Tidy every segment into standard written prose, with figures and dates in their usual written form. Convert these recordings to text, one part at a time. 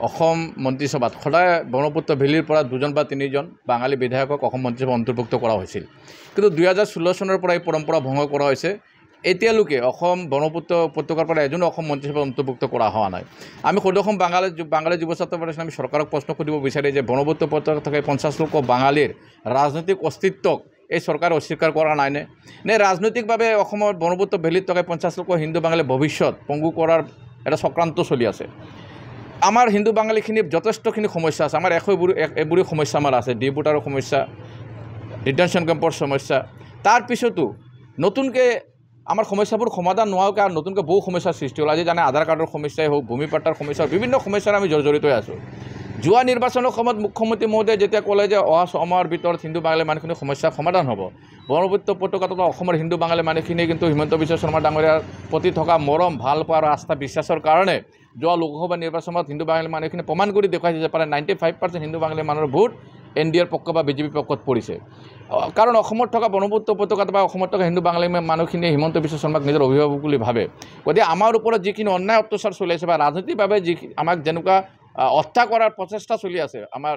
অসম মন্ত্ৰীসভাত সদায় ব্ৰহ্মপুত্ৰ ভেলীৰ পৰা 2জন বা 3জন বাঙালী বিধায়কক অসম মন্ত্ৰীসভাত অন্তৰ্ভুক্ত কৰা হৈছিল। কিন্তু 2016 চনৰ পৰা এই পৰম্পৰা ভংগ কৰা হৈছে। এতিয়ালৈকে অসম ব্ৰহ্মপুত্ৰ উপত্যকাৰ পৰা এজনো অসম মন্ত্ৰীসভাত অন্তৰ্ভুক্ত কৰা হোৱা নাই। আমি সদৌ বাঙালী যুৱ ছাত্ৰ ফেডাৰেশ্যন আমি চৰকাৰক প্ৰশ্ন সুধিব বিচাৰি যে ব্ৰহ্মপুত্ৰ উপত্যকাত থকা 50 লাখ বাঙালীৰ ৰাজনৈতিক অস্তিত্বক এই চৰকাৰে অস্বীকাৰ কৰা নাইনে? নে ৰাজনৈতিকভাৱে অসমৰ ব্ৰহ্মপুত্ৰ ভেলীত থকা 50 লাখ হিন্দু বাঙালী ভৱিষ্যত পংগু কৰাৰ এটা চক্ৰান্ত চলি আছে। আমাৰ হিন্দু বাঙালীখিনিৰ যথেষ্টখিনি সমস্যা আছে। আমাৰ এবোৰী সমস্যা আমাৰ আছে, ডিপুটাৰৰ সমস্যা, ডিটেনশ্যন কেম্পৰ সমস্যা। তাৰপিছতো নতুনকৈ আমাৰ সমস্যাবোৰ সমাধান নোহোৱাকৈ আৰু নতুনকৈ বহু সমস্যাৰ সৃষ্টি হ'ল। আজি জানে আধাৰ কাৰ্ডৰ সমস্যাই হওক, ভূমি পাট্টাৰ সমস্যা, বিভিন্ন সমস্যাৰ আমি জড়িত হৈ আছোঁ। যোৱা নিৰ্বাচনৰ সময়ত মুখ্যমন্ত্ৰী মহোদয়ে যেতিয়া ক'লে যে অহা ছমাহৰ ভিতৰত হিন্দু বাঙালী মানুহখিনিৰ সমস্যাৰ সমাধান হ'ব, ব্ৰহ্মপুত্ৰ উপত্যকাত অসমৰ হিন্দু বাঙালী মানুহখিনিয়ে কিন্তু হিমন্ত বিশ্ব শৰ্মা ডাঙৰীয়াৰ প্ৰতি থকা মৰম, ভাল পোৱা আৰু আস্থা বিশ্বাসৰ কাৰণে যোৱা লোকসভা নিৰ্বাচনত হিন্দু বাঙালী মানুহখিনি প্ৰমাণ কৰি দেখুৱাইছে যে প্ৰায় 95% হিন্দু বাঙালী মানুহৰ ভোট NDAৰ পক্ষ বা BJP পক্ষত পৰিছে। কাৰণ অসমত থকা ব্ৰহ্মপুত্ৰ উপত্যকাত বা অসমত থকা হিন্দু বাঙালী মানুহখিনিয়ে হিমন্ত বিশ্ব শৰ্মাক নিজৰ অভিভাৱক বুলি ভাবে। গতিকে আমাৰ ওপৰত যিখিনি অন্যায় অত্যাচাৰ চলি আছে বা ৰাজনৈতিকভাৱে আমাক যেনেকুৱা হত্যা কৰাৰ প্ৰচেষ্টা চলি আছে আমাৰ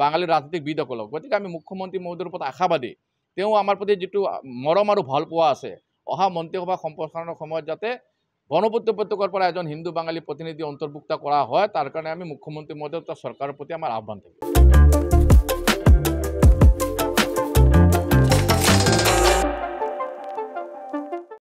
বাঙালী ৰাজনীতিবিদসকলক, গতিকে আমি মুখ্যমন্ত্ৰী মহোদয়ৰ ওপৰত আশাবাদী। তেওঁ আমাৰ প্ৰতি যিটো মৰম আৰু ভাল পোৱা আছে, অহা মন্ত্ৰীসভা সম্প্ৰসাৰণৰ সময়ত যাতে ব্ৰহ্মপুত্ৰ উপত্যকাৰ পৰা এজন হিন্দু বাঙালী প্ৰতিনিধি অন্তৰ্ভুক্ত কৰা হয়, তাৰ কাৰণে আমি মুখ্যমন্ত্ৰী মহোদয় চৰকাৰৰ প্ৰতি আমাৰ আহ্বান থাকিব।